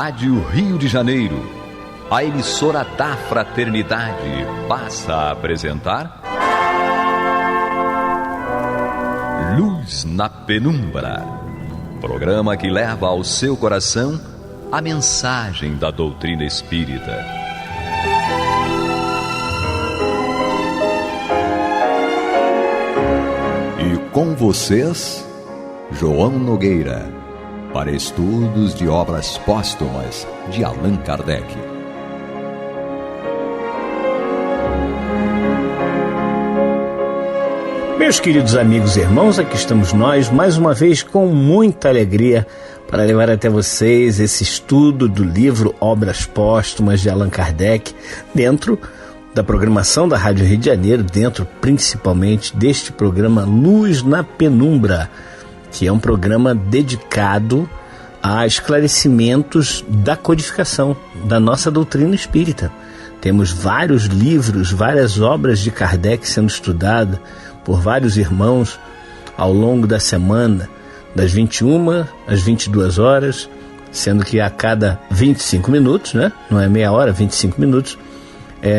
Rádio Rio de Janeiro, a emissora da Fraternidade, passa a apresentar Luz na Penumbra, programa que leva ao seu coração a mensagem da doutrina espírita. E com vocês, João Nogueira, para estudos de obras póstumas de Allan Kardec. Meus queridos amigos e irmãos, aqui estamos nós, mais uma vez com muita alegria, para levar até vocês esse estudo do livro Obras Póstumas de Allan Kardec, dentro da programação da Rádio Rio de Janeiro, dentro principalmente deste programa Luz na Penumbra, que é um programa dedicado a esclarecimentos da codificação da nossa doutrina espírita. Temos vários livros, várias obras de Kardec sendo estudadas por vários irmãos ao longo da semana, das 21 às 22 horas, sendo que a cada 25 minutos, né? Não é meia hora, 25 minutos,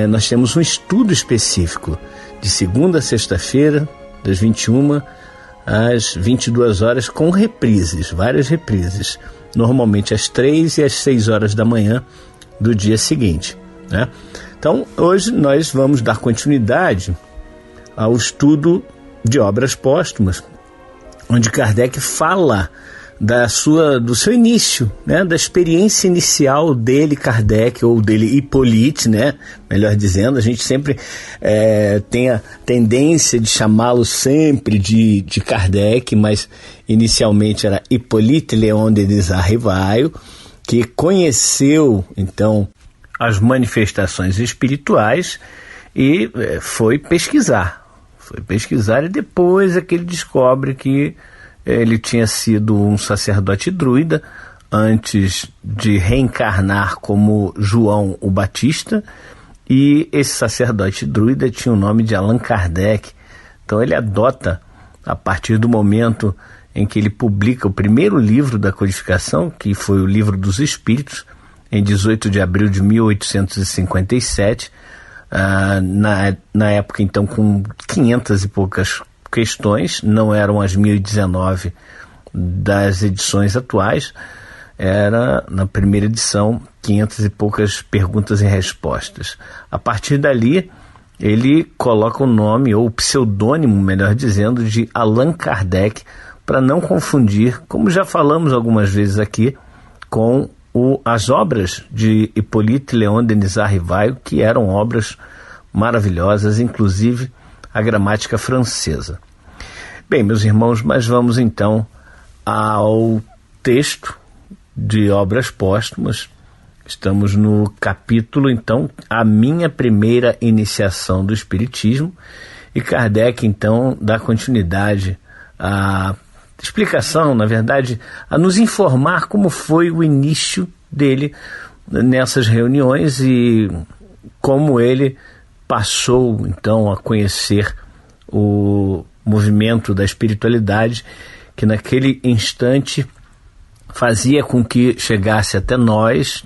nós temos um estudo específico, de segunda a sexta-feira, das 21 às 22 horas, com reprises, várias reprises, normalmente às 3 e às 6 horas da manhã do dia seguinte, né? Então, hoje nós vamos dar continuidade ao estudo de obras póstumas, onde Kardec fala do seu início, né, da experiência inicial dele, Kardec, ou dele, Hippolyte, né, melhor dizendo. A gente sempre tem a tendência de chamá-lo sempre de Kardec, mas inicialmente era Hippolyte Léon Denis Arrivaille, que conheceu, então, as manifestações espirituais e foi pesquisar e depois é que ele descobre que ele tinha sido um sacerdote druida antes de reencarnar como João o Batista, e esse sacerdote druida tinha o nome de Allan Kardec. Então ele adota, a partir do momento em que ele publica o primeiro livro da codificação, que foi o Livro dos Espíritos, em 18 de abril de 1857, na época então com 500 e poucas questões, não eram as 1019 das edições atuais, era na primeira edição 500 e poucas perguntas e respostas. A partir dali ele coloca o nome, ou o pseudônimo, melhor dizendo, de Allan Kardec, para não confundir, como já falamos algumas vezes aqui, com as obras de Hippolyte Léon Denis Arrivaille, que eram obras maravilhosas, inclusive a gramática francesa. Bem, meus irmãos, mas vamos então ao texto de Obras Póstumas. Estamos no capítulo, então, A Minha Primeira Iniciação do Espiritismo, e Kardec, então, dá continuidade à explicação, na verdade, a nos informar como foi o início dele nessas reuniões e como ele passou, então, a conhecer o movimento da espiritualidade, que naquele instante fazia com que chegasse até nós,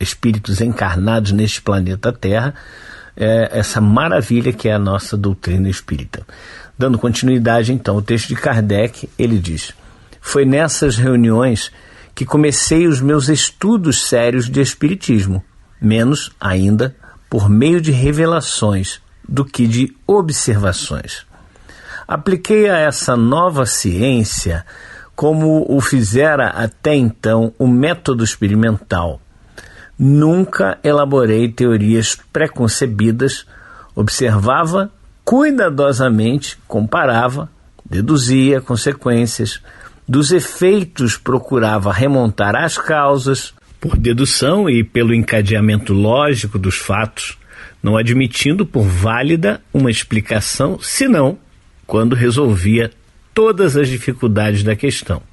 espíritos encarnados neste planeta Terra, essa maravilha que é a nossa doutrina espírita. Dando continuidade, então, ao texto de Kardec, ele diz: foi nessas reuniões que comecei os meus estudos sérios de espiritismo, menos ainda por meio de revelações do que de observações. Apliquei a essa nova ciência, como o fizera até então, o método experimental. Nunca elaborei teorias preconcebidas, observava cuidadosamente, comparava, deduzia consequências, dos efeitos procurava remontar às causas, por dedução e pelo encadeamento lógico dos fatos, não admitindo por válida uma explicação, senão quando resolvia todas as dificuldades da questão.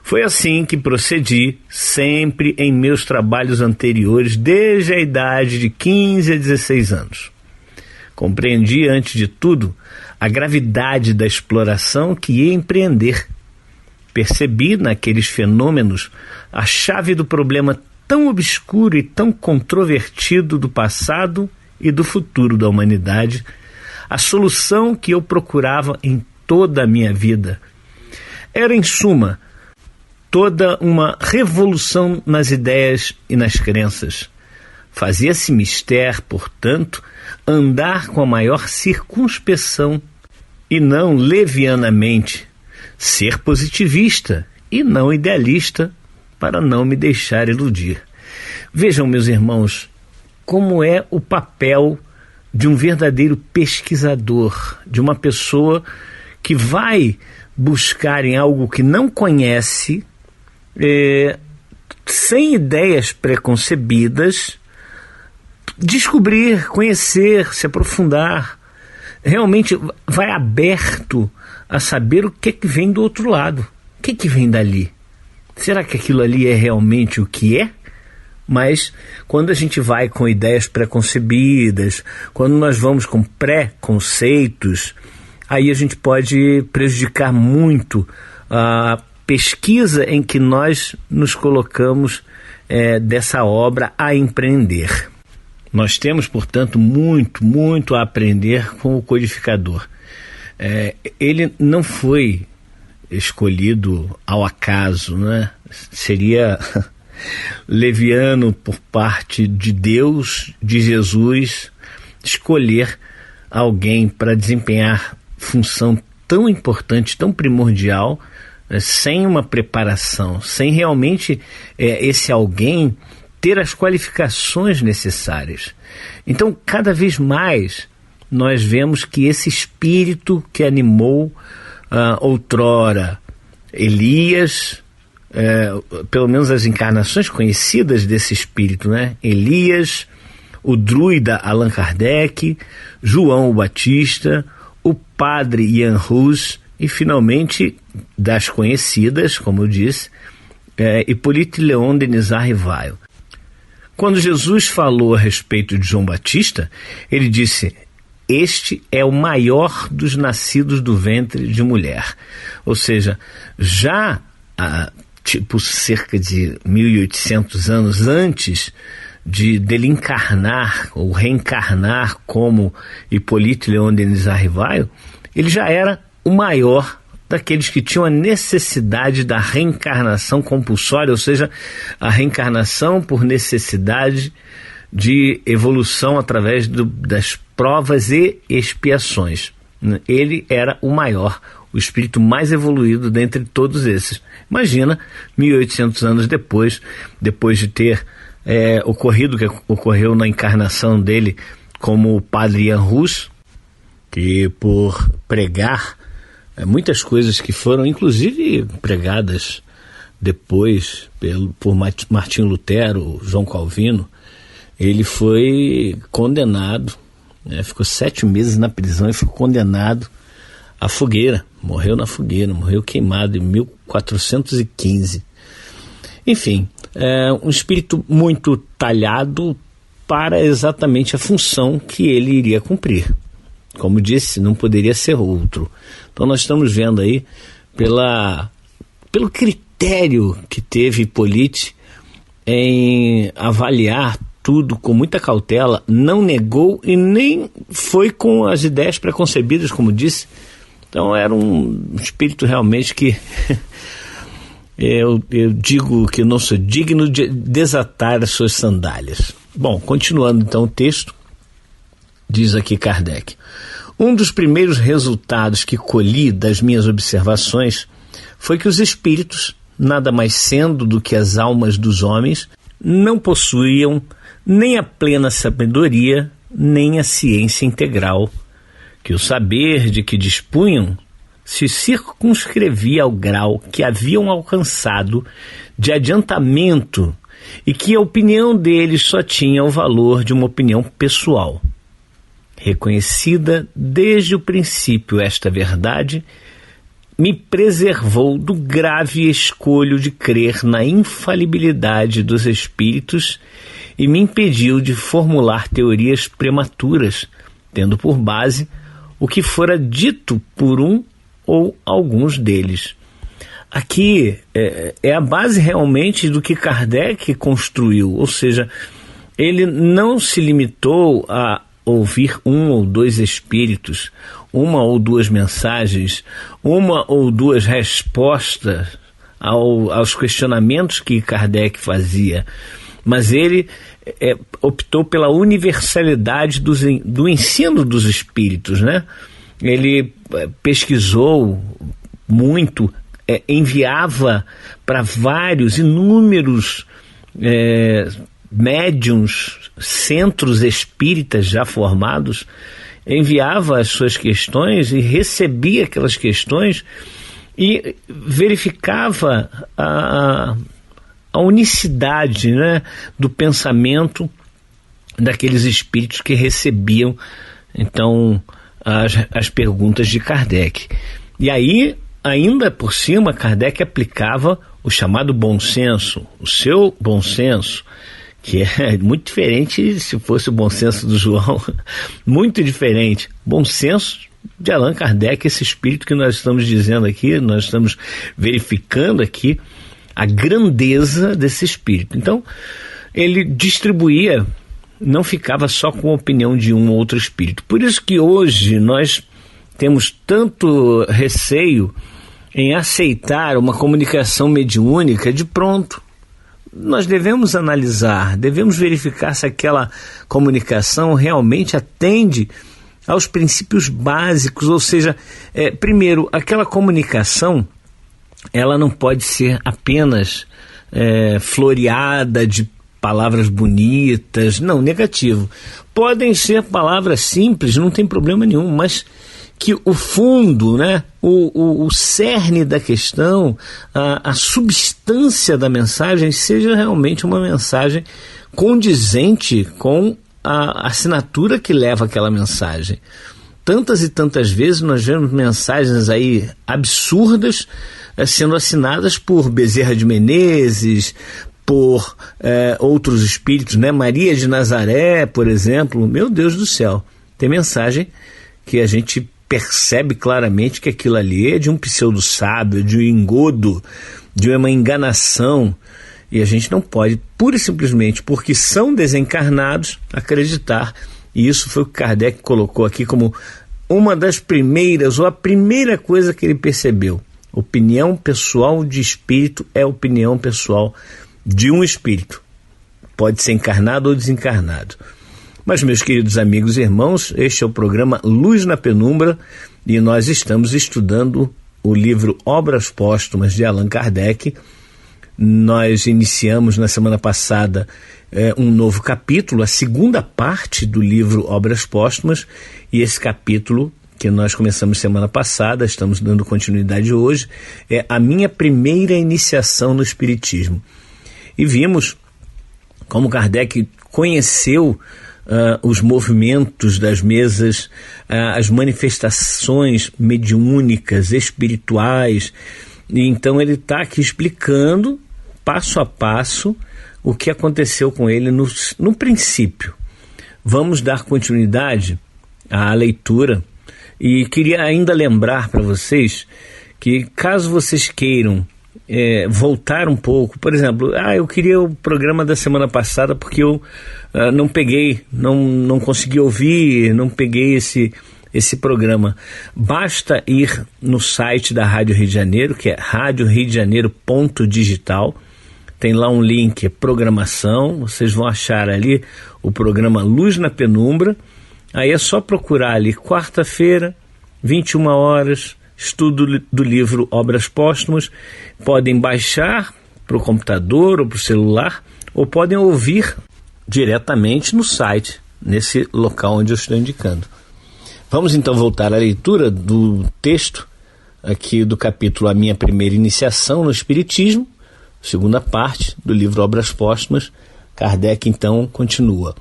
Foi assim que procedi sempre em meus trabalhos anteriores, desde a idade de 15 a 16 anos. Compreendi, antes de tudo, a gravidade da exploração que ia empreender. percebi naqueles fenômenos a chave do problema tão obscuro e tão controvertido do passado e do futuro da humanidade, a solução que eu procurava em toda a minha vida. Era, em suma, toda uma revolução nas ideias e nas crenças. Fazia-se mister, portanto, andar com a maior circunspeção e não levianamente, ser positivista e não idealista, para não me deixar iludir. Vejam, meus irmãos, como é o papel de um verdadeiro pesquisador, de uma pessoa que vai buscar em algo que não conhece, sem ideias preconcebidas, descobrir, conhecer, se aprofundar. Realmente vai aberto a saber o que é que vem do outro lado. O que é que vem dali? Será que aquilo ali é realmente o que é? Mas quando a gente vai com ideias preconcebidas, quando nós vamos com preconceitos, aí a gente pode prejudicar muito a pesquisa em que nós nos colocamos dessa obra a empreender. Nós temos, portanto, muito a aprender com o codificador. Ele não foi escolhido ao acaso, né? Seria leviano por parte de Deus, de Jesus, escolher alguém para desempenhar função tão importante, tão primordial, sem uma preparação, sem realmente esse alguém ter as qualificações necessárias. Então, cada vez mais, nós vemos que esse espírito que animou outrora Elias, pelo menos as encarnações conhecidas desse espírito, né? Elias, o druida Allan Kardec, João o Batista, o padre Ian Hus e, finalmente, das conhecidas, como eu disse, Hippolyte Léon Denis Rivail. Quando Jesus falou a respeito de João Batista, ele disse: este é o maior dos nascidos do ventre de mulher. Ou seja, já cerca de 1800 anos antes dele encarnar ou reencarnar como Hippolyte Léon Denis Rivail, ele já era o maior daqueles que tinham a necessidade da reencarnação compulsória, ou seja, a reencarnação por necessidade de evolução através das provas e expiações. Ele era o maior, o espírito mais evoluído dentre todos esses. Imagina, 1800 anos depois de ter ocorrido o que ocorreu na encarnação dele como o padre Ian Hus, que por pregar muitas coisas que foram inclusive pregadas depois por Martinho Lutero, João Calvino, ele foi condenado, ficou 7 meses na prisão e foi condenado à fogueira, morreu na fogueira, morreu queimado em 1415. Enfim, um espírito muito talhado para exatamente a função que ele iria cumprir. Como disse, não poderia ser outro. Então nós estamos vendo aí, pelo critério que teve Hippolyte em avaliar tudo com muita cautela, não negou e nem foi com as ideias preconcebidas, como disse. Então era um espírito realmente que eu digo que não sou digno de desatar as suas sandálias. Bom, continuando então o texto, diz aqui Kardec: um dos primeiros resultados que colhi das minhas observações foi que os espíritos, nada mais sendo do que as almas dos homens, não possuíam nem a plena sabedoria, nem a ciência integral, que o saber de que dispunham se circunscrevia ao grau que haviam alcançado de adiantamento e que a opinião deles só tinha o valor de uma opinião pessoal. Reconhecida desde o princípio esta verdade, me preservou do grave escolho de crer na infalibilidade dos espíritos e me impediu de formular teorias prematuras, tendo por base o que fora dito por um ou alguns deles. aqui é a base realmente do que Kardec construiu, ou seja, ele não se limitou a ouvir um ou dois espíritos, uma ou duas mensagens, uma ou duas respostas aos questionamentos que Kardec fazia, mas ele optou pela universalidade do ensino dos espíritos, né? Ele pesquisou muito, enviava para inúmeros médiuns, centros espíritas já formados, enviava as suas questões e recebia aquelas questões e verificava a unicidade, né, do pensamento daqueles espíritos que recebiam, então, as perguntas de Kardec. E aí, ainda por cima, Kardec aplicava o chamado bom senso, o seu bom senso, que é muito diferente se fosse o bom senso do João, muito diferente. Bom senso de Allan Kardec, esse espírito que nós estamos dizendo aqui, nós estamos verificando aqui a grandeza desse espírito. Então, ele distribuía, não ficava só com a opinião de um ou outro espírito. Por isso que hoje nós temos tanto receio em aceitar uma comunicação mediúnica de pronto. Nós devemos analisar, devemos verificar se aquela comunicação realmente atende aos princípios básicos, ou seja, primeiro, aquela comunicação, ela não pode ser apenas floreada de palavras bonitas, não, negativo. Podem ser palavras simples, não tem problema nenhum, mas que o fundo, né, o cerne da questão, a substância da mensagem seja realmente uma mensagem condizente com a assinatura que leva aquela mensagem. Tantas e tantas vezes nós vemos mensagens aí absurdas sendo assinadas por Bezerra de Menezes, por outros espíritos, né? Maria de Nazaré, por exemplo. Meu Deus do céu, tem mensagem que a gente percebe claramente que aquilo ali é de um pseudo-sábio, de um engodo, de uma enganação, e a gente não pode, pura e simplesmente porque são desencarnados, acreditar. E isso foi o que Kardec colocou aqui como uma das primeiras, ou a primeira coisa que ele percebeu. Opinião pessoal de espírito é opinião pessoal de um espírito. Pode ser encarnado ou desencarnado. Mas, meus queridos amigos e irmãos, este é o programa Luz na Penumbra e nós estamos estudando o livro Obras Póstumas de Allan Kardec. Nós iniciamos na semana passada um novo capítulo, a segunda parte do livro Obras Póstumas, e esse capítulo que nós começamos semana passada, estamos dando continuidade hoje, é a minha primeira iniciação no Espiritismo. E vimos como Kardec conheceu os movimentos das mesas, as manifestações mediúnicas, espirituais, e então ele está aqui explicando passo a passo o que aconteceu com ele no princípio. Vamos dar continuidade à leitura e queria ainda lembrar para vocês que caso vocês queiram voltar um pouco, por exemplo, eu queria o programa da semana passada porque eu não peguei, não consegui ouvir, não peguei esse programa. Basta ir no site da Rádio Rio de Janeiro, que é radioriodejaneiro.digital, tem lá um link, programação, vocês vão achar ali o programa Luz na Penumbra, aí é só procurar ali, quarta-feira, 21 horas, estudo do livro Obras Póstumas. Podem baixar para o computador ou para o celular, ou podem ouvir diretamente no site, nesse local onde eu estou indicando. Vamos então voltar à leitura do texto aqui do capítulo A Minha Primeira Iniciação no Espiritismo, segunda parte do livro Obras Póstumas. Kardec então continua.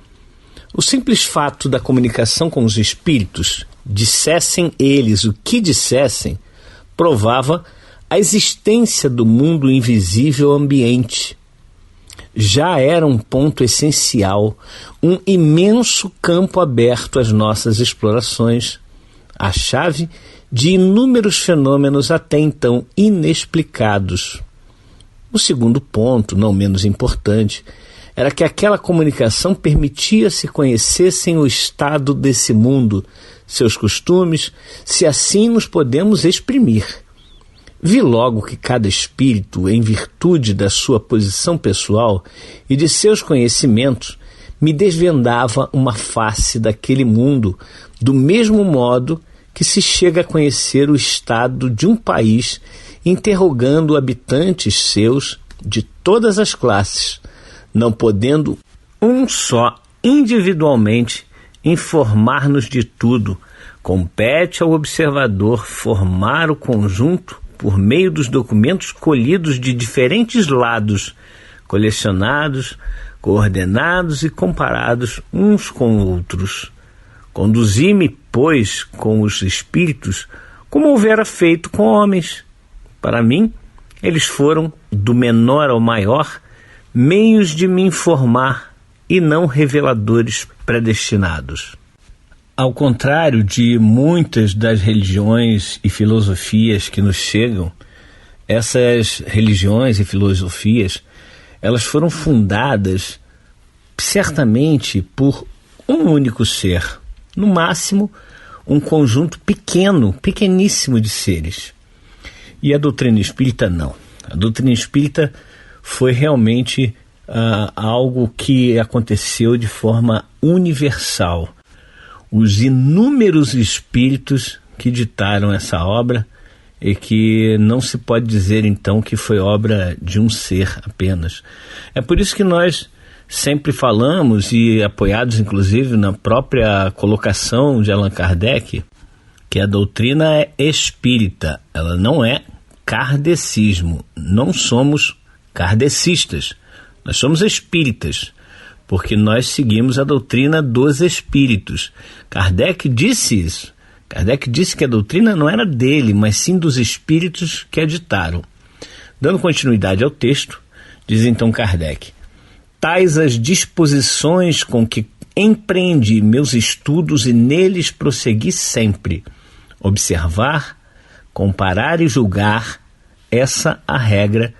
O simples fato da comunicação com os espíritos, dissessem eles o que dissessem, provava a existência do mundo invisível ambiente. Já era um ponto essencial, um imenso campo aberto às nossas explorações, a chave de inúmeros fenômenos até então inexplicados. O segundo ponto, não menos importante, era que aquela comunicação permitia se conhecessem o estado desse mundo, seus costumes, se assim nos podemos exprimir. Vi logo que cada espírito, em virtude da sua posição pessoal e de seus conhecimentos, me desvendava uma face daquele mundo, do mesmo modo que se chega a conhecer o estado de um país, interrogando habitantes seus de todas as classes, não podendo um só individualmente informar-nos de tudo. Compete ao observador formar o conjunto por meio dos documentos colhidos de diferentes lados, colecionados, coordenados e comparados uns com outros. Conduzi-me, pois, com os espíritos, como houvera feito com homens. Para mim, eles foram, do menor ao maior, meios de me informar e não reveladores predestinados. Ao contrário de muitas das religiões e filosofias que nos chegam, essas religiões e filosofias, elas foram fundadas certamente por um único ser, no máximo um conjunto pequeníssimo de seres. E a doutrina espírita não. A doutrina espírita foi realmente algo que aconteceu de forma universal. Os inúmeros espíritos que ditaram essa obra e que não se pode dizer então que foi obra de um ser apenas. É por isso que nós sempre falamos, e apoiados inclusive na própria colocação de Allan Kardec, que a doutrina é espírita, ela não é kardecismo. Não somos kardecistas, nós somos espíritas, porque nós seguimos a doutrina dos espíritos. Kardec disse isso. Kardec disse que a doutrina não era dele, mas sim dos espíritos que a ditaram. Dando continuidade ao texto, diz então Kardec: tais as disposições com que empreendi meus estudos e neles prossegui sempre. Observar, comparar e julgar, essa a regra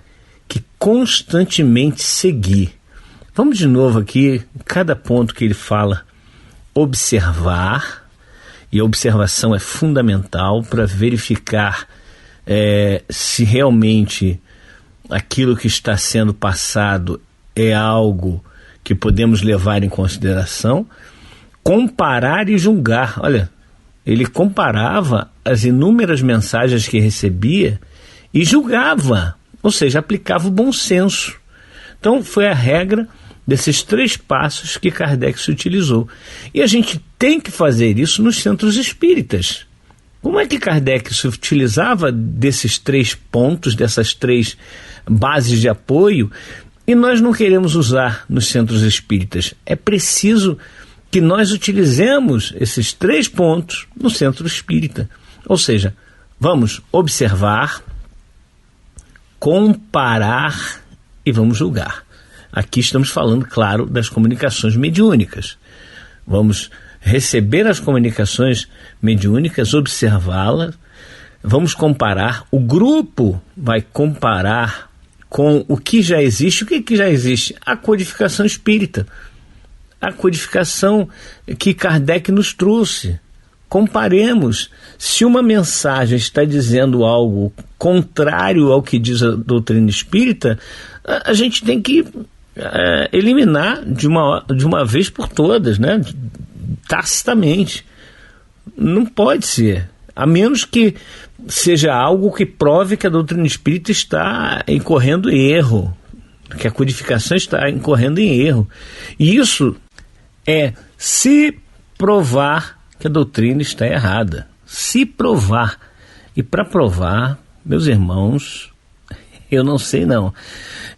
que constantemente segui. Vamos de novo aqui, cada ponto que ele fala. Observar, e a observação é fundamental para verificar se realmente aquilo que está sendo passado é algo que podemos levar em consideração. Comparar e julgar. Olha, ele comparava as inúmeras mensagens que recebia e julgava, ou seja, aplicava o bom senso. Então foi a regra desses 3 passos que Kardec se utilizou. E a gente tem que fazer isso nos centros espíritas. Como é que Kardec se utilizava desses 3 pontos, dessas 3 bases de apoio, e nós não queremos usar nos centros espíritas? É preciso que nós utilizemos esses 3 pontos no centro espírita. Ou seja, vamos observar, comparar e vamos julgar. Aqui estamos falando, claro, das comunicações mediúnicas. Vamos receber as comunicações mediúnicas, observá-las, vamos comparar. O grupo vai comparar com o que já existe. O que já existe? A codificação espírita. A codificação que Kardec nos trouxe. Comparemos. Se uma mensagem está dizendo algo contrário ao que diz a doutrina espírita, a gente tem que eliminar de uma vez por todas, né? Tacitamente. Não pode ser, a menos que seja algo que prove que a doutrina espírita está incorrendo em erro, que a codificação está incorrendo em erro. E isso é se provar que a doutrina está errada. Se provar. E para provar, meus irmãos, eu não sei não.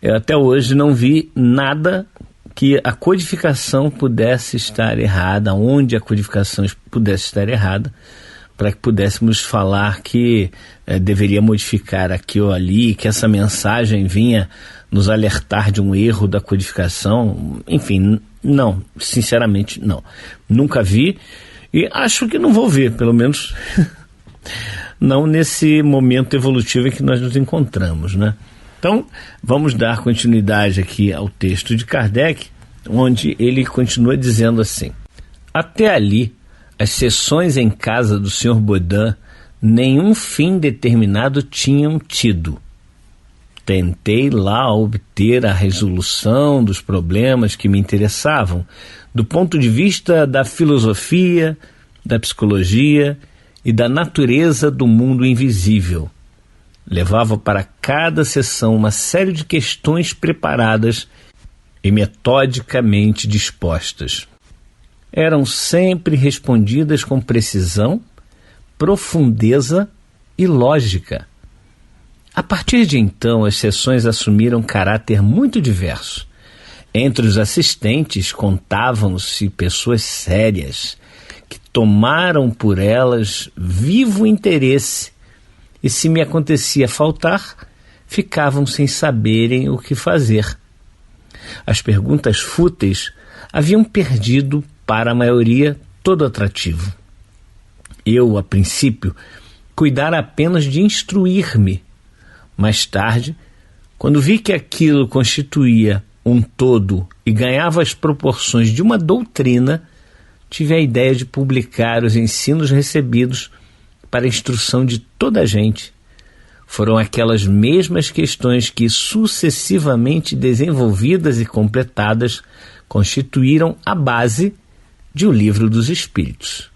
Eu até hoje não vi nada que a codificação pudesse estar errada, onde a codificação pudesse estar errada, para que pudéssemos falar que deveria modificar aqui ou ali, que essa mensagem vinha nos alertar de um erro da codificação. Enfim, não, sinceramente não. Nunca vi. E acho que não vou ver, pelo menos não nesse momento evolutivo em que nós nos encontramos, né? Então, vamos dar continuidade aqui ao texto de Kardec, onde ele continua dizendo assim: até ali, as sessões em casa do Sr. Baudin nenhum fim determinado tinham tido. Tentei lá obter a resolução dos problemas que me interessavam, do ponto de vista da filosofia, da psicologia e da natureza do mundo invisível. Levava para cada sessão uma série de questões preparadas e metodicamente dispostas. Eram sempre respondidas com precisão, profundeza e lógica. A partir de então, as sessões assumiram caráter muito diverso. Entre os assistentes contavam-se pessoas sérias, que tomaram por elas vivo interesse, e se me acontecia faltar, ficavam sem saberem o que fazer. As perguntas fúteis haviam perdido, para a maioria, todo atrativo. Eu, a princípio, cuidara apenas de instruir-me. Mais tarde, quando vi que aquilo constituía um todo e ganhava as proporções de uma doutrina, tive a ideia de publicar os ensinos recebidos para a instrução de toda a gente. Foram aquelas mesmas questões que, sucessivamente desenvolvidas e completadas, constituíram a base de O Livro dos Espíritos.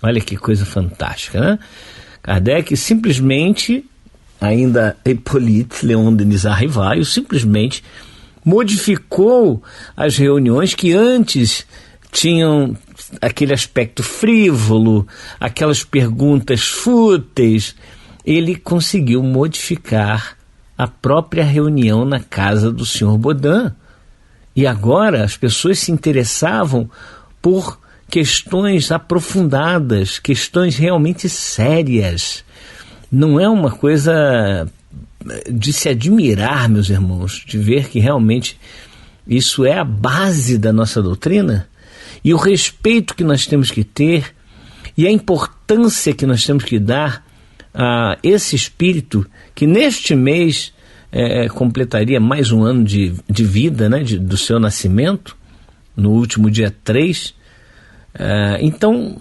Olha que coisa fantástica, né? Kardec simplesmente, ainda Hippolyte Léon Denis Arrivaio, simplesmente modificou as reuniões que antes tinham aquele aspecto frívolo, aquelas perguntas fúteis. Ele conseguiu modificar a própria reunião na casa do Sr. Baudin. E agora as pessoas se interessavam por questões aprofundadas, questões realmente sérias. Não é uma coisa de se admirar, meus irmãos, de ver que realmente isso é a base da nossa doutrina? E o respeito que nós temos que ter e a importância que nós temos que dar a esse espírito que neste mês completaria mais um ano de vida, né, do seu nascimento, no último dia 3. Então,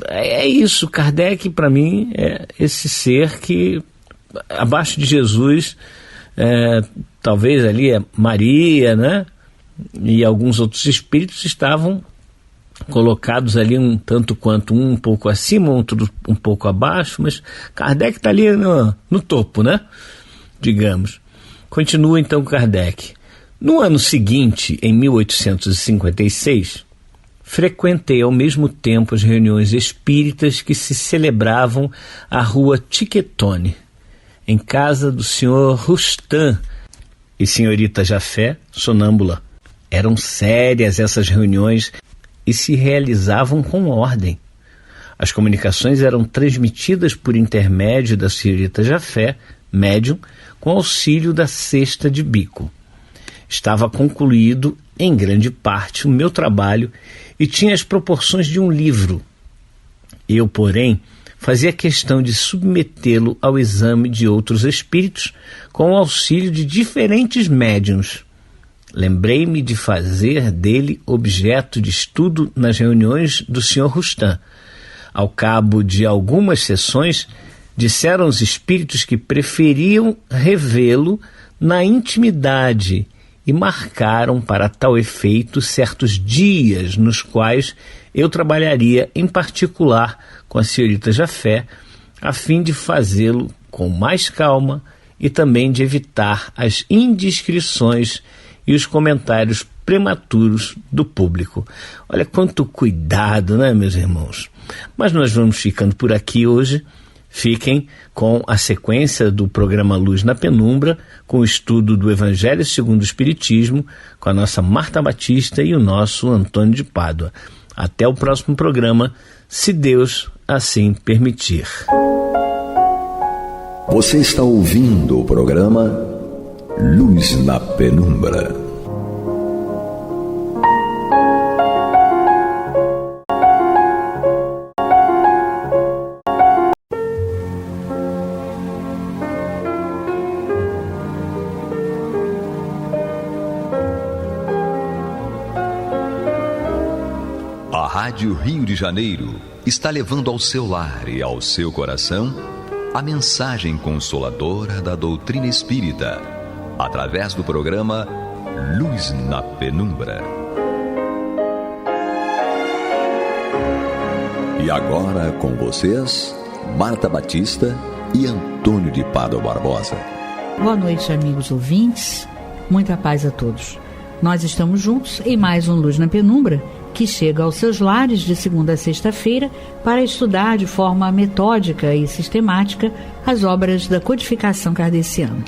é isso. Kardec, para mim, é esse ser que, abaixo de Jesus, talvez ali Maria, né, e alguns outros espíritos estavam colocados ali um tanto quanto, um pouco acima, outro um pouco abaixo, mas Kardec está ali no topo, né? Digamos. Continua então Kardec. No ano seguinte, em 1856, frequentei ao mesmo tempo as reuniões espíritas que se celebravam à rua Tiquetone, em casa do senhor Rustan e senhorita Jafé, sonâmbula. Eram sérias essas reuniões e se realizavam com ordem. As comunicações eram transmitidas por intermédio da senhorita Jafé, médium, com auxílio da cesta de bico. Estava concluído, em grande parte, o meu trabalho e tinha as proporções de um livro. Eu, porém, fazia questão de submetê-lo ao exame de outros espíritos com o auxílio de diferentes médiuns. Lembrei-me de fazer dele objeto de estudo nas reuniões do Sr. Rustan. Ao cabo de algumas sessões, disseram os espíritos que preferiam revê-lo na intimidade e marcaram para tal efeito certos dias nos quais eu trabalharia em particular com a senhorita Jafé, a fim de fazê-lo com mais calma e também de evitar as indiscrições e os comentários prematuros do público. Olha quanto cuidado, né, meus irmãos? Mas nós vamos ficando por aqui hoje. Fiquem com a sequência do programa Luz na Penumbra, com o estudo do Evangelho segundo o Espiritismo, com a nossa Marta Batista e o nosso Antônio de Pádua. Até o próximo programa, se Deus assim permitir. Você está ouvindo o programa Luz na Penumbra. Rádio Rio de Janeiro está levando ao seu lar e ao seu coração a mensagem consoladora da doutrina espírita, através do programa Luz na Penumbra. E agora com vocês, Marta Batista e Antônio de Pádua Barbosa. Boa noite, amigos ouvintes. Muita paz a todos. Nós estamos juntos em mais um Luz na Penumbra, que chega aos seus lares de segunda a sexta-feira para estudar de forma metódica e sistemática as obras da codificação kardeciana.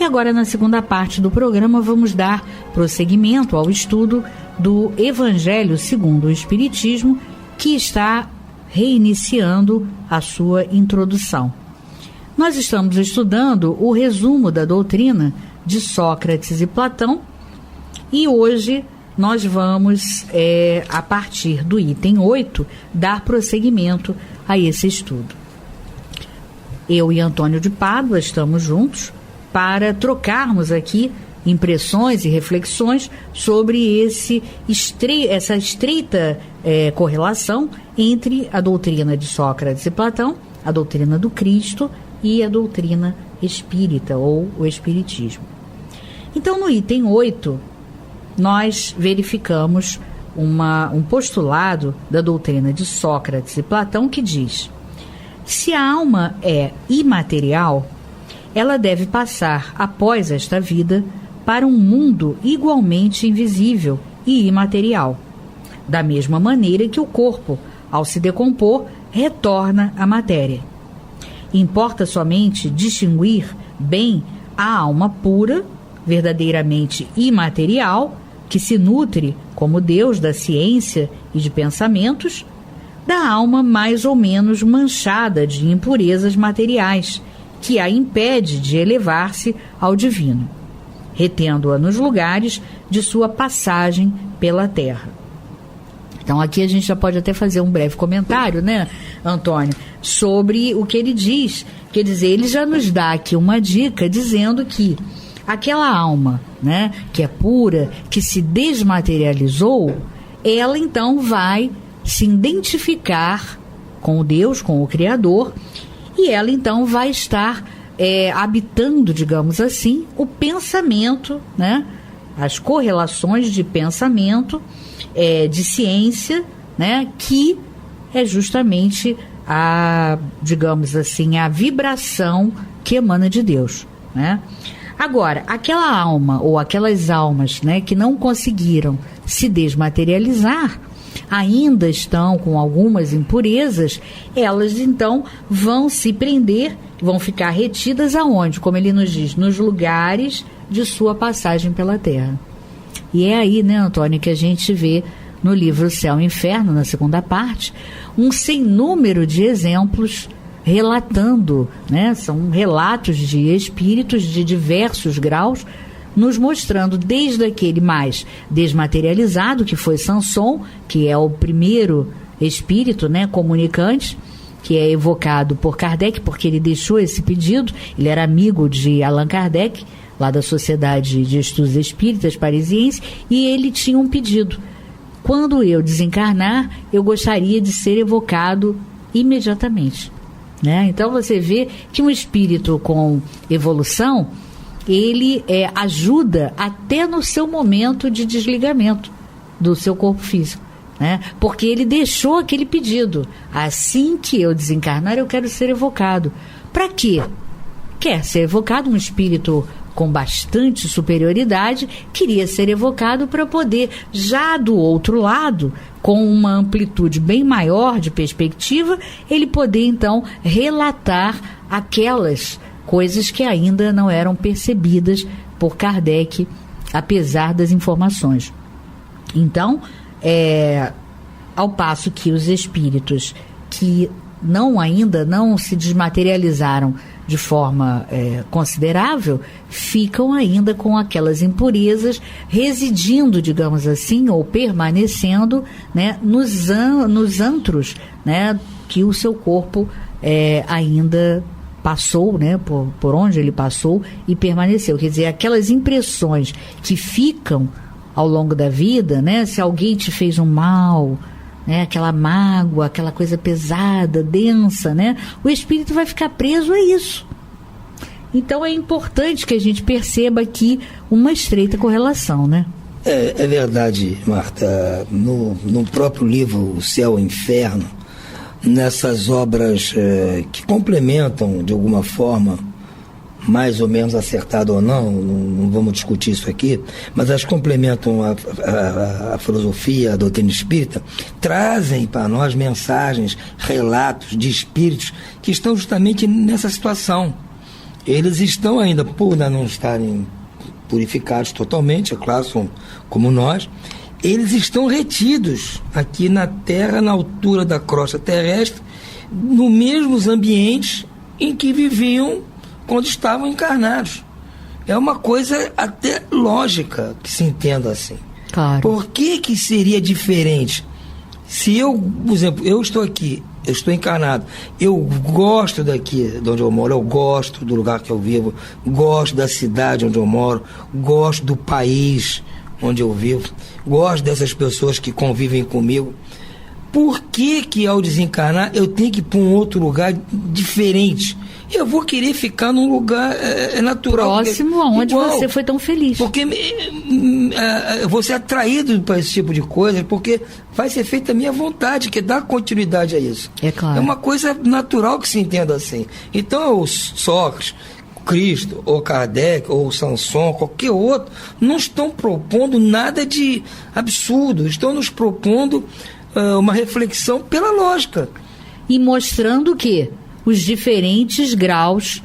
E agora, na segunda parte do programa, vamos dar prosseguimento ao estudo do Evangelho segundo o Espiritismo, que está reiniciando a sua introdução. Nós estamos estudando o resumo da doutrina de Sócrates e Platão, e hoje nós vamos, a partir do item 8, dar prosseguimento a esse estudo. Eu e Antônio de Pádua estamos juntos para trocarmos aqui impressões e reflexões sobre essa estreita correlação entre a doutrina de Sócrates e Platão, a doutrina do Cristo e a doutrina espírita ou o Espiritismo. Então, no item 8, nós verificamos um postulado da doutrina de Sócrates e Platão que diz: se a alma é imaterial, ela deve passar, após esta vida, para um mundo igualmente invisível e imaterial, da mesma maneira que o corpo, ao se decompor, retorna à matéria. Importa somente distinguir bem a alma pura, verdadeiramente imaterial, que se nutre como Deus da ciência e de pensamentos, da alma mais ou menos manchada de impurezas materiais, que a impede de elevar-se ao divino, retendo-a nos lugares de sua passagem pela terra. Então aqui a gente já pode até fazer um breve comentário, né, Antônio, sobre o que ele diz. Quer dizer, ele já nos dá aqui uma dica dizendo que aquela alma, né, que é pura, que se desmaterializou, ela então vai se identificar com o Deus, com o Criador, e ela então vai estar habitando, digamos assim, o pensamento, né, as correlações de pensamento, de ciência, né, que é justamente digamos assim, a vibração que emana de Deus, né? Agora, aquela alma ou aquelas almas, né, que não conseguiram se desmaterializar, ainda estão com algumas impurezas, elas então vão se prender, vão ficar retidas aonde? Como ele nos diz, nos lugares de sua passagem pela terra. E é aí, né, Antônio, que a gente vê no livro Céu e Inferno, na segunda parte, um sem número de exemplos relatando, né, são relatos de espíritos de diversos graus, nos mostrando desde aquele mais desmaterializado, que foi Samson, que é o primeiro espírito, né, comunicante, que é evocado por Kardec, porque ele deixou esse pedido. Ele era amigo de Allan Kardec, lá da Sociedade de Estudos Espíritas Parisiense, e ele tinha um pedido: quando eu desencarnar, eu gostaria de ser evocado imediatamente, né? Então você vê que um espírito com evolução, ele ajuda até no seu momento de desligamento do seu corpo físico, né? Porque ele deixou aquele pedido: assim que eu desencarnar, eu quero ser evocado. Para quê? Quer ser evocado, um espírito com bastante superioridade queria ser evocado para poder, já do outro lado, com uma amplitude bem maior de perspectiva, ele poder então relatar aquelas coisas que ainda não eram percebidas por Kardec, apesar das informações. Então, ao passo que os espíritos que ainda não se desmaterializaram de forma considerável, ficam ainda com aquelas impurezas residindo, digamos assim, ou permanecendo, né, nos antros, né, que o seu corpo ainda passou, né, por onde ele passou e permaneceu. Quer dizer, aquelas impressões que ficam ao longo da vida, né, se alguém te fez um mal, né, aquela mágoa, aquela coisa pesada, densa, né? O espírito vai ficar preso a isso. Então é importante que a gente perceba aqui uma estreita correlação, né? É verdade, Marta. No próprio livro O Céu e o Inferno, nessas obras que complementam de alguma forma, mais ou menos acertado ou não vamos discutir isso aqui, mas elas complementam a filosofia, a doutrina espírita, trazem para nós mensagens, relatos de espíritos que estão justamente nessa situação. Eles estão ainda, por não estarem purificados totalmente, é claro, são como nós, eles estão retidos aqui na Terra, na altura da crosta terrestre, nos mesmos ambientes em que viviam quando estavam encarnados. É uma coisa até lógica que se entenda assim. Claro. Por que seria diferente? Se eu, por exemplo, eu estou aqui, eu estou encarnado, eu gosto daqui de onde eu moro, eu gosto do lugar que eu vivo, gosto da cidade onde eu moro, gosto do país onde eu vivo, gosto dessas pessoas que convivem comigo. Por que ao desencarnar eu tenho que ir para um outro lugar diferente? Eu vou querer ficar num lugar natural. Próximo aonde você foi tão feliz. Porque eu vou ser atraído para esse tipo de coisa, porque vai ser feita a minha vontade, que é dar continuidade a isso. É claro. É uma coisa natural que se entenda assim. Então, o Sócrates, Cristo, ou Kardec, ou Sanson, qualquer outro, não estão propondo nada de absurdo, estão nos propondo uma reflexão pela lógica. E mostrando que os diferentes graus,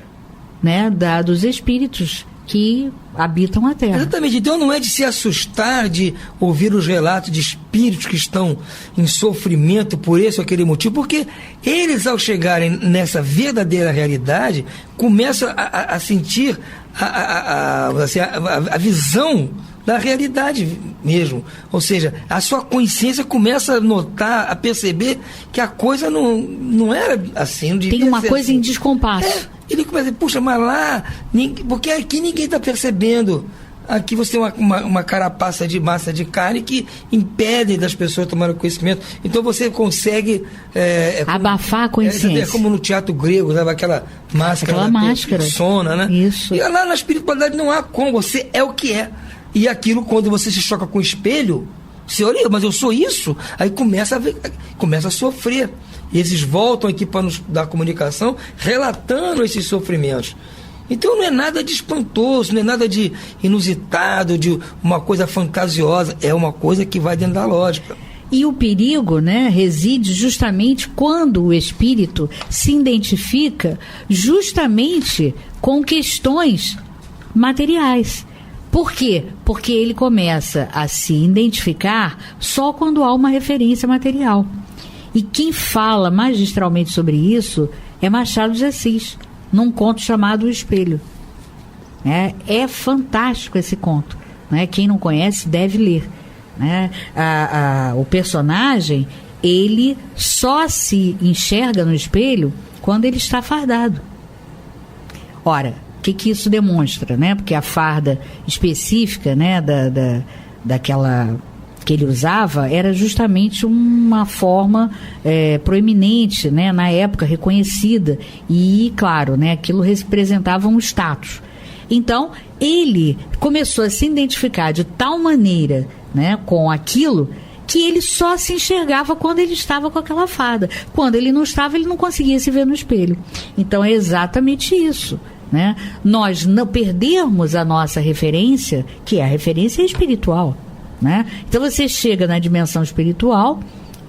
né, dos espíritos que habitam a Terra. Exatamente. Então não é de se assustar de ouvir os relatos de espíritos que estão em sofrimento por esse ou aquele motivo, porque eles, ao chegarem nessa verdadeira realidade, começam a sentir a visão da realidade mesmo. Ou seja, a sua consciência começa a notar, a perceber que a coisa não era assim. Não tem uma coisa assim. Em descompasso. Ele começa a dizer, puxa, mas lá, porque aqui ninguém está percebendo. Aqui você tem uma carapaça de massa de carne que impede das pessoas tomarem conhecimento. Então você consegue abafar a consciência. É como no teatro grego, sabe? Aquela máscara. Sona, né? Isso. E lá na espiritualidade não há como, você é o que é. E aquilo, quando você se choca com o espelho, você olha, mas eu sou isso? Aí começa a sofrer. E eles voltam aqui para nos dar comunicação, relatando esses sofrimentos. Então não é nada de espantoso, não é nada de inusitado, de uma coisa fantasiosa, é uma coisa que vai dentro da lógica. E o perigo, né, reside justamente quando o espírito se identifica justamente com questões materiais. Por quê? Porque ele começa a se identificar só quando há uma referência material. E quem fala magistralmente sobre isso é Machado de Assis, num conto chamado O Espelho. É fantástico esse conto. Né? Quem não conhece deve ler. Né? O personagem, ele só se enxerga no espelho quando ele está fardado. Ora, o que isso demonstra, né? Porque a farda específica, né, daquela que ele usava era justamente uma forma proeminente, né, na época, reconhecida. E, claro, né, aquilo representava um status. Então, ele começou a se identificar de tal maneira, né, com aquilo, que ele só se enxergava quando ele estava com aquela farda. Quando ele não estava, ele não conseguia se ver no espelho. Então, é exatamente isso. Né? Nós não perdermos a nossa referência, que é a referência espiritual. Né? Então você chega na dimensão espiritual,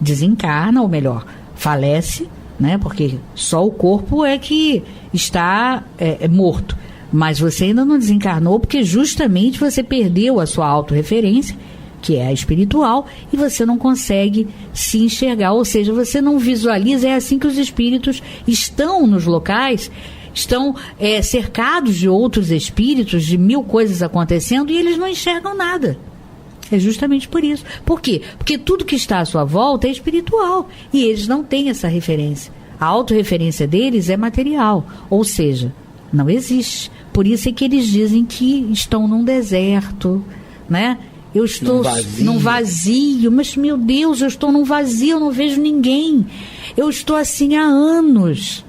desencarna, ou melhor, falece, né? Porque só o corpo é que está morto. Mas você ainda não desencarnou porque justamente você perdeu a sua autorreferência, que é a espiritual, e você não consegue se enxergar, ou seja, você não visualiza. É assim que os espíritos estão nos locais, estão cercados de outros espíritos, de mil coisas acontecendo, e eles não enxergam nada. É justamente por isso. Por quê? Porque tudo que está à sua volta é espiritual, e eles não têm essa referência. A autorreferência deles é material, ou seja, não existe. Por isso é que eles dizem que estão num deserto, né? Eu estou num vazio, mas, meu Deus, eu estou num vazio, eu não vejo ninguém. Eu estou assim há anos,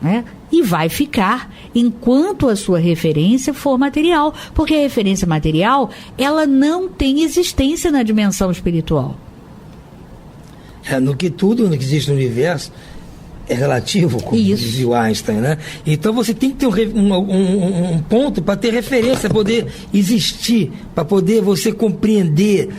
né? E vai ficar enquanto a sua referência for material, porque a referência material, ela não tem existência na dimensão espiritual. Tudo que existe no universo é relativo, como dizia o Einstein, né? Então você tem que ter um ponto para ter referência, para poder existir, para poder você compreender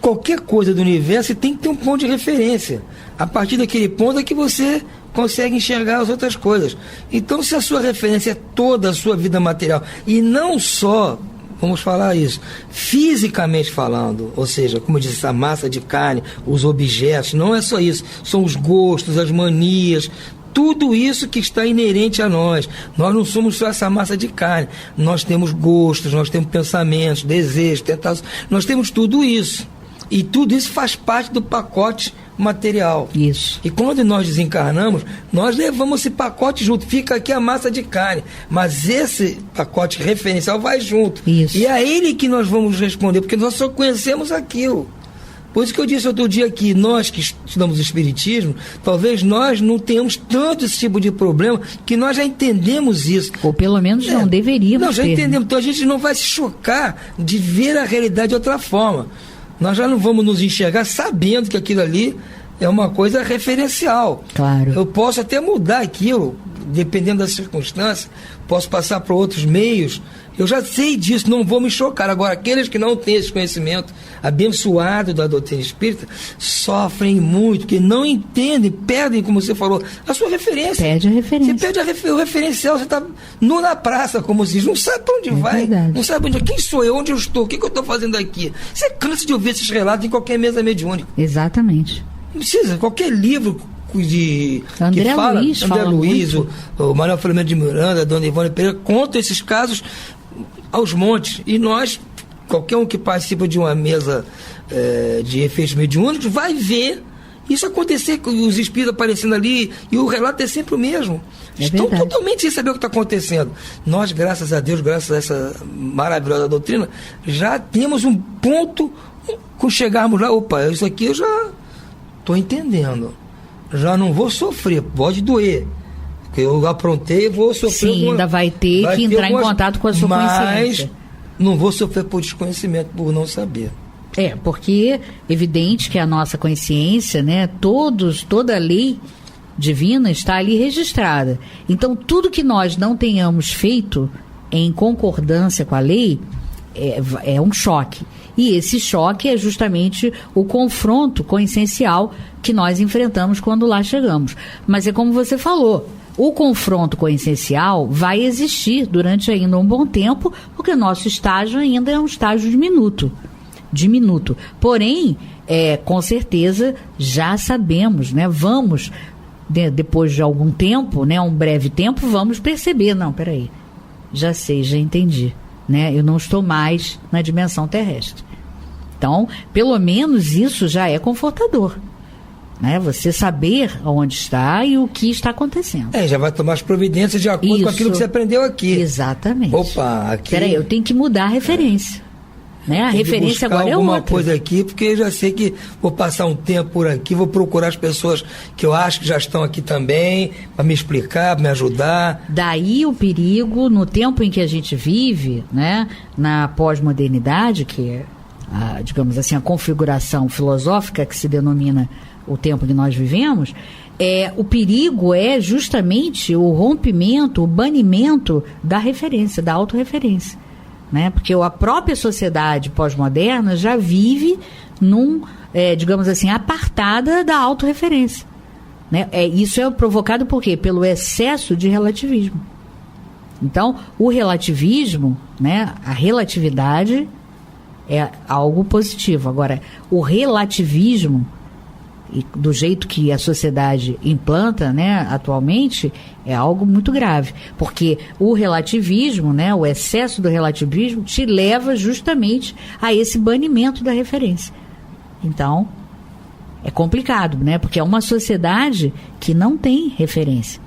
qualquer coisa do universo. Você tem que ter um ponto de referência. A partir daquele ponto é que você consegue enxergar as outras coisas. Então, se a sua referência é toda a sua vida material, e não só, vamos falar isso, fisicamente falando, ou seja, como eu disse, essa massa de carne, os objetos, não é só isso, são os gostos, as manias, tudo isso que está inerente a nós. Nós não somos só essa massa de carne, nós temos gostos, nós temos pensamentos, desejos, tentações, nós temos tudo isso. E tudo isso faz parte do pacote material. Isso. E quando nós desencarnamos, nós levamos esse pacote junto. Fica aqui a massa de carne, mas esse pacote referencial vai junto. Isso. E é ele que nós vamos responder, porque nós só conhecemos aquilo. Por isso que eu disse outro dia que nós que estudamos o Espiritismo, talvez nós não tenhamos tanto esse tipo de problema, que nós já entendemos isso. Ou pelo menos não deveríamos Não, já ter, entendemos. Então a gente não vai se chocar de ver a realidade de outra forma. Nós já não vamos nos enxergar sabendo que aquilo ali é uma coisa referencial. Claro. Eu posso até mudar aquilo, dependendo das circunstâncias, posso passar para outros meios. Eu já sei disso, não vou me chocar. Agora, aqueles que não têm esse conhecimento abençoado da doutrina espírita sofrem muito, porque não entendem, perdem, como você falou, a sua referência. Perde a referência. Você perde o referencial, você está nu na praça, como se diz, não sabe para onde vai, verdade. não sabe quem sou eu, onde eu estou, o que eu estou fazendo aqui. Você cansa de ouvir esses relatos em qualquer mesa mediúnica. Exatamente. Não precisa, qualquer livro que André fala, Luiz André fala Luiz, muito. o Manuel Filomeno de Miranda, a Dona Ivone Pereira, contam esses casos aos montes. E nós, qualquer um que participa de uma mesa de efeitos mediúnicos, vai ver isso acontecer, com os espíritos aparecendo ali, e o relato é sempre o mesmo. Estão totalmente sem saber o que está acontecendo. Nós, graças a Deus, graças a essa maravilhosa doutrina, já temos um ponto, quando chegarmos lá, opa, isso aqui eu já estou entendendo. Já não vou sofrer, pode doer. Porque eu aprontei, vou sofrer. Sim, ainda vai ter que entrar em contato com a sua consciência. Mas não vou sofrer por desconhecimento, por não saber. Porque é evidente que a nossa consciência, né, toda a lei divina está ali registrada. Então, tudo que nós não tenhamos feito em concordância com a lei é um choque. E esse choque é justamente o confronto com o essencial que nós enfrentamos quando lá chegamos. Mas é como você falou, o confronto com o essencial vai existir durante ainda um bom tempo, porque o nosso estágio ainda é um estágio diminuto. Porém, com certeza já sabemos, né? Vamos, depois de algum tempo, né, um breve tempo, vamos perceber, não, peraí, já sei, já entendi, né? Eu não estou mais na dimensão terrestre. Então, pelo menos isso já é confortador, né? Você saber onde está e o que está acontecendo. Já vai tomar as providências de acordo com aquilo que você aprendeu aqui. Exatamente. Opa, aqui... Peraí, eu tenho que mudar a referência. Né? A referência agora é outra. Alguma coisa aqui, porque eu já sei que vou passar um tempo por aqui, vou procurar as pessoas que eu acho que já estão aqui também, para me explicar, para me ajudar. Daí o perigo, no tempo em que a gente vive, né, na pós-modernidade, que é, digamos assim, a configuração filosófica que se denomina o tempo que nós vivemos, o perigo é justamente o rompimento, o banimento da referência, da autorreferência. Né? Porque a própria sociedade pós-moderna já vive digamos assim, apartada da autorreferência. Né? Isso é provocado por quê? Pelo excesso de relativismo. Então, o relativismo, né, a relatividade é algo positivo. Agora, o relativismo, do jeito que a sociedade implanta, né, atualmente, é algo muito grave, porque o relativismo, né, o excesso do relativismo te leva justamente a esse banimento da referência. Então, é complicado, né, porque é uma sociedade que não tem referência.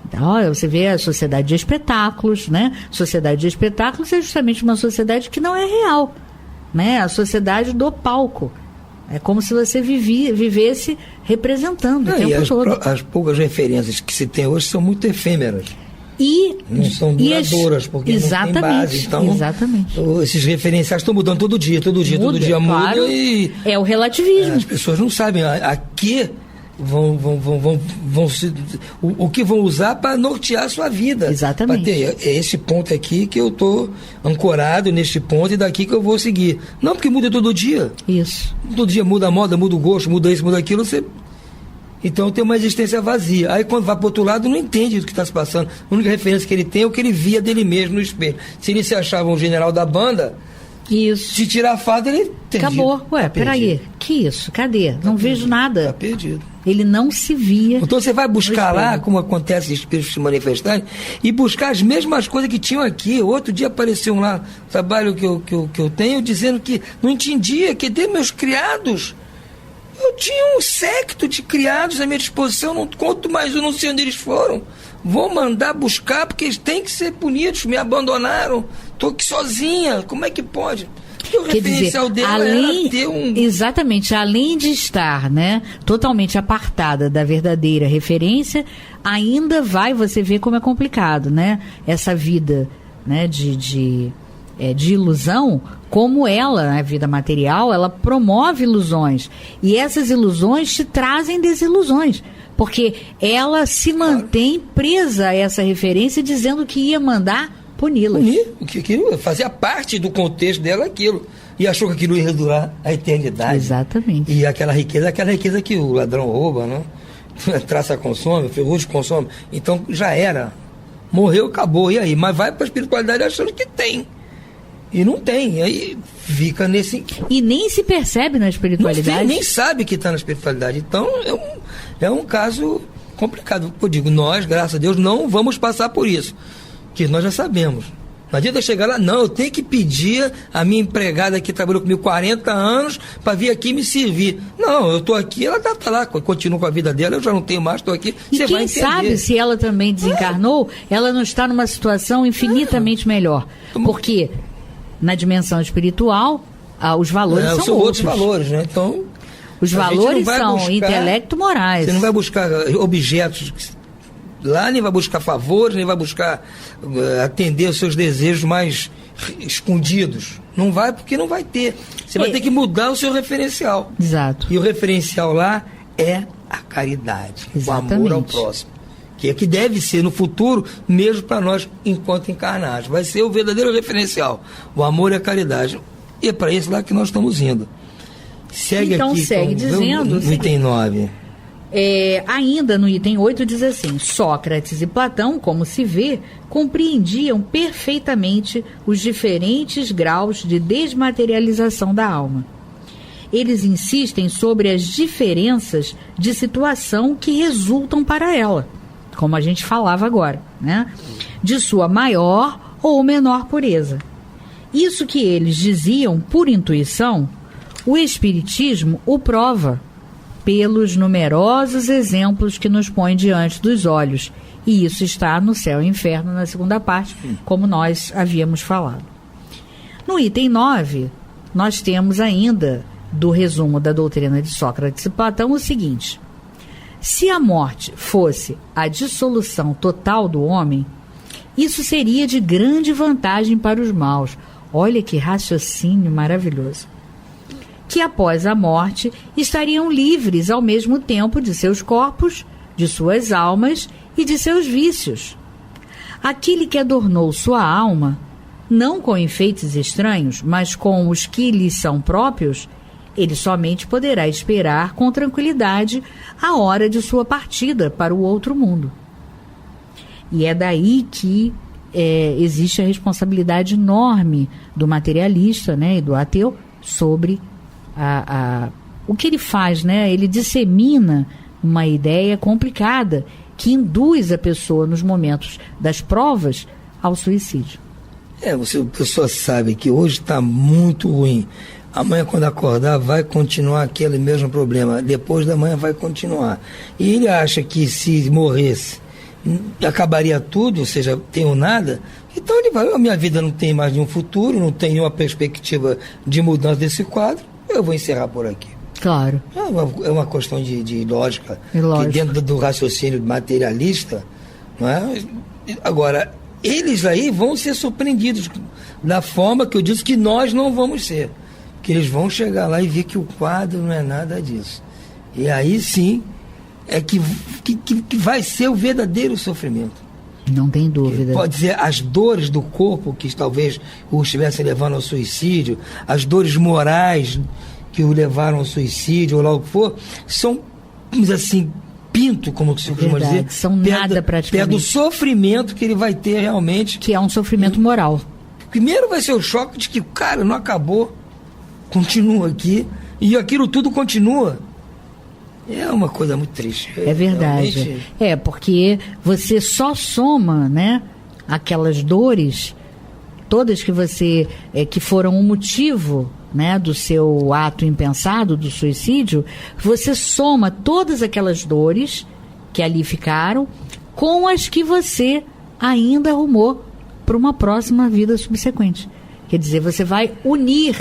Então, você vê a sociedade de espetáculos, né? Sociedade de espetáculos é justamente uma sociedade que não é real. né? A sociedade do palco. É como se você vivesse representando o tempo todo. As poucas referências que se tem hoje são muito efêmeras. E não são duradouras, porque exatamente, não tem base. Então, exatamente. Esses referenciais estão mudando todo dia claro, muda. E é o relativismo. As pessoas não sabem a que vão se, o que vão usar para nortear a sua vida. Exatamente. É esse ponto aqui que eu estou ancorado neste ponto e daqui que eu vou seguir. Não, porque muda todo dia. Isso. Todo dia muda a moda, muda o gosto, muda isso, muda aquilo, então tem uma existência vazia. Aí quando vai para o outro lado, não entende o que está se passando. A única referência que ele tem é o que ele via dele mesmo no espelho. Se ele se achava um general da banda, isso. Se tirar a farda, ele acabou. Ué, peraí, que isso? Cadê? Não vejo nada. Está perdido. Ele não se via. Então você vai buscar lá, como acontece espíritos se manifestarem, e buscar as mesmas coisas que tinham aqui. Outro dia apareceu lá, trabalho que eu tenho, dizendo que não entendia, que de meus criados, eu tinha um séquito de criados à minha disposição, não conto mais, eu não sei onde eles foram. Vou mandar buscar, porque eles têm que ser punidos, me abandonaram, estou aqui sozinha, como é que pode? Porque o referencial dela era ter Exatamente, além de estar, né, totalmente apartada da verdadeira referência, ainda você vê como é complicado, né? Essa vida, né, de ilusão, como a vida material, ela promove ilusões. E essas ilusões te trazem desilusões. Porque ela se mantém presa a essa referência, dizendo que ia mandar puni-las. O que fazia parte do contexto dela aquilo. E achou que aquilo ia durar a eternidade. Exatamente. E aquela riqueza que o ladrão rouba, né? Traça consome, ferrugem consome. Então já era. Morreu, acabou. E aí? Mas vai para a espiritualidade achando que tem. E não tem. Aí fica nesse... E nem se percebe na espiritualidade. Nem sabe que está na espiritualidade. Então é um caso complicado. Eu digo, nós, graças a Deus, não vamos passar por isso. Que nós já sabemos. Não adianta chegar lá, não, eu tenho que pedir a minha empregada que trabalhou comigo 40 anos para vir aqui me servir. Não, eu estou aqui, ela está lá, continua com a vida dela, eu já não tenho mais, estou aqui, e você vai entender. Quem sabe, se ela também desencarnou, ela não está numa situação infinitamente melhor. Porque na dimensão espiritual, os valores são outros valores, né? Então, os valores são intelecto-morais. Você não vai buscar objetos lá, nem vai buscar favores, nem vai buscar atender os seus desejos mais escondidos. Não vai, porque não vai ter. Você vai ter que mudar o seu referencial. Exato. E o referencial lá é a caridade. Exatamente. O amor ao próximo. Que é que deve ser no futuro, mesmo para nós enquanto encarnados. Vai ser o verdadeiro referencial. O amor e a caridade. E é para isso lá que nós estamos indo. Segue então, aqui. Segue dizendo. No item 9. Ainda no item 8 diz assim: Sócrates e Platão, como se vê, compreendiam perfeitamente os diferentes graus de desmaterialização da alma. Eles insistem sobre as diferenças de situação que resultam para ela, como a gente falava agora, né? De sua maior ou menor pureza. Isso que eles diziam por intuição, o Espiritismo o prova pelos numerosos exemplos que nos põe diante dos olhos. E isso está no Céu e Inferno, na segunda parte, como nós havíamos falado. No item 9, nós temos ainda, do resumo da doutrina de Sócrates e Platão, o seguinte: se a morte fosse a dissolução total do homem, isso seria de grande vantagem para os maus. Olha que raciocínio maravilhoso. Que após a morte estariam livres ao mesmo tempo de seus corpos, de suas almas e de seus vícios. Aquele que adornou sua alma, não com enfeites estranhos, mas com os que lhe são próprios, ele somente poderá esperar com tranquilidade a hora de sua partida para o outro mundo. E é daí que existe a responsabilidade enorme do materialista, né, e do ateu sobre o que ele faz, né? Ele dissemina uma ideia complicada que induz a pessoa nos momentos das provas ao suicídio. A pessoa sabe que hoje está muito ruim. Amanhã, quando acordar, vai continuar aquele mesmo problema. Depois da manhã vai continuar. E ele acha que se morresse acabaria tudo, ou seja, tenho nada, então ele vai, a minha vida não tem mais nenhum futuro, não tem nenhuma perspectiva de mudança desse quadro, eu vou encerrar por aqui. Claro. É uma questão de lógica, que dentro do raciocínio materialista, não é? Agora, eles aí vão ser surpreendidos da forma que eu disse que nós não vamos ser, que eles vão chegar lá e ver que o quadro não é nada disso, e aí sim é que vai ser o verdadeiro sofrimento. Não tem dúvida. Pode ser as dores do corpo que talvez o estivessem levando ao suicídio, as dores morais que o levaram ao suicídio, ou lá o que for, são, assim, pinto, como se costuma dizer. São nada praticamente. Perto do sofrimento que ele vai ter realmente. Que é um sofrimento moral. Primeiro vai ser o choque de que, cara, não acabou, continua aqui, e aquilo tudo continua. É uma coisa muito triste. É verdade. Realmente... porque você só soma, né, aquelas dores, todas que você, que foram o motivo, né, do seu ato impensado, do suicídio, você soma todas aquelas dores que ali ficaram com as que você ainda arrumou para uma próxima vida subsequente. Quer dizer, você vai unir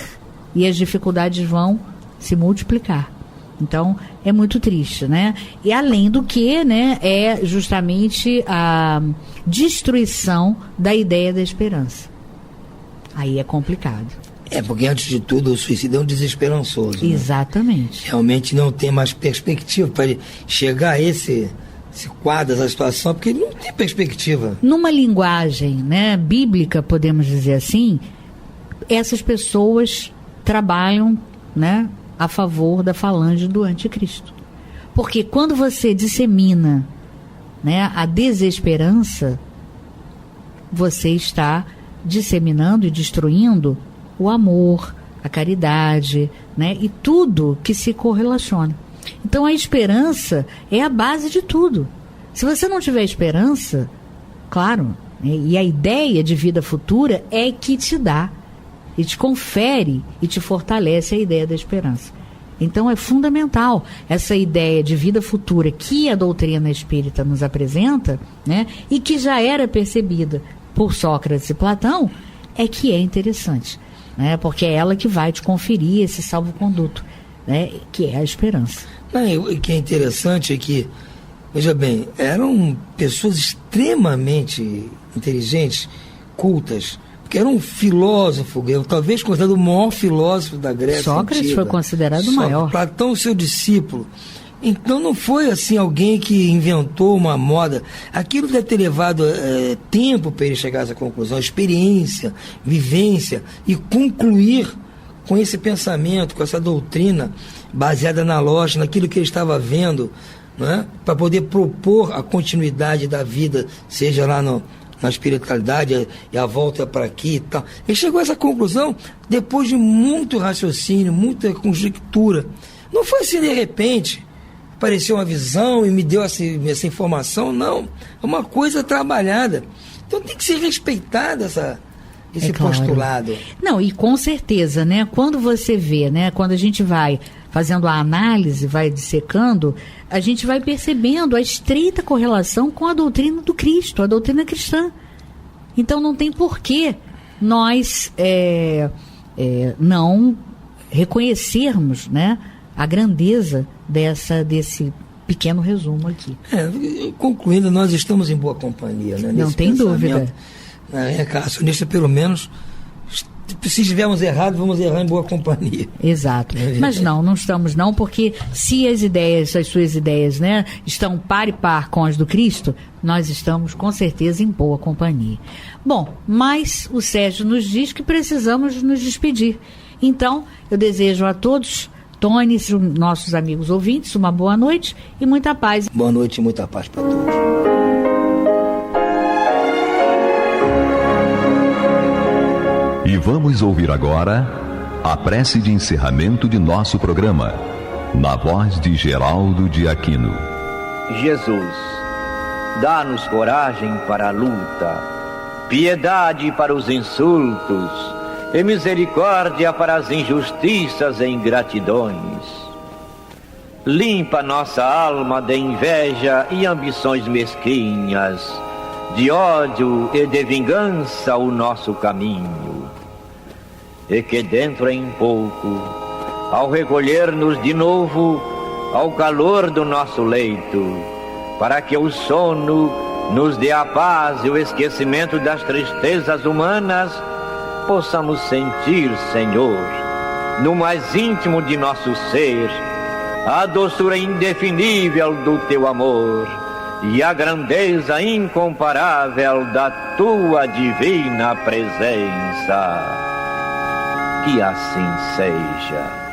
e as dificuldades vão se multiplicar. Então, é muito triste, né? E além do que, né, é justamente a destruição da ideia da esperança. Aí é complicado. Porque antes de tudo o suicídio é um desesperançoso. Exatamente. Né? Realmente não tem mais perspectiva para ele chegar a esse quadro, essa situação, porque ele não tem perspectiva. Numa linguagem, né, bíblica, podemos dizer assim, essas pessoas trabalham, né, a favor da falange do anticristo. Porque quando você dissemina, né, a desesperança, você está disseminando e destruindo o amor, a caridade, né, e tudo que se correlaciona. Então a esperança é a base de tudo. Se você não tiver esperança, claro, e a ideia de vida futura é que te dá e te confere e te fortalece a ideia da esperança. Então é fundamental essa ideia de vida futura que a doutrina espírita nos apresenta, né, e que já era percebida por Sócrates e Platão, é que é interessante, né, porque é ela que vai te conferir esse salvo-conduto, né, que é a esperança. O que é interessante é que, veja bem, eram pessoas extremamente inteligentes, cultas, porque era um filósofo, talvez considerado o maior filósofo da Grécia Sócrates antiga. Foi considerado o maior. Platão, seu discípulo. Então não foi assim alguém que inventou uma moda. Aquilo deve ter levado tempo para ele chegar a essa conclusão, experiência, vivência, e concluir com esse pensamento, com essa doutrina baseada na lógica, naquilo que ele estava vendo, né, para poder propor a continuidade da vida, seja lá na espiritualidade, e a volta é para aqui e tal. Ele chegou a essa conclusão depois de muito raciocínio, muita conjectura. Não foi assim de repente, apareceu uma visão e me deu essa informação, não. É uma coisa trabalhada. Então tem que ser respeitada esse postulado. Não, e com certeza, né? Quando você vê, né? Quando a gente vai fazendo a análise, vai dissecando, a gente vai percebendo a estreita correlação com a doutrina do Cristo, a doutrina cristã. Então não tem porquê nós não reconhecermos, né, a grandeza desse pequeno resumo aqui. Concluindo, nós estamos em boa companhia, né? Não tem dúvida. Reencarnacionista, pelo menos, se estivermos errados, vamos errar em boa companhia. Exato. Mas não estamos não, porque se as suas ideias, né, estão par e par com as do Cristo, nós estamos com certeza em boa companhia. Bom, mas o Sérgio nos diz que precisamos nos despedir. Então, eu desejo a todos, Tony, nossos amigos ouvintes, uma boa noite e muita paz. Boa noite e muita paz para todos. E vamos ouvir agora a prece de encerramento de nosso programa, na voz de Geraldo de Aquino. Jesus, dá-nos coragem para a luta, piedade para os insultos e misericórdia para as injustiças e ingratidões. limpa nossa alma de inveja e ambições mesquinhas, de ódio e de vingança o nosso caminho. E que dentro em pouco, ao recolher-nos de novo ao calor do nosso leito, para que o sono nos dê a paz e o esquecimento das tristezas humanas, possamos sentir, Senhor, no mais íntimo de nosso ser, a doçura indefinível do Teu amor e a grandeza incomparável da Tua divina presença. Que assim seja.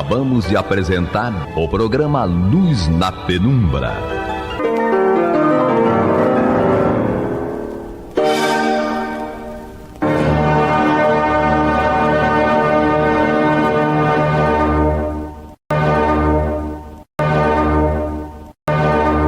Acabamos de apresentar o programa Luz na Penumbra,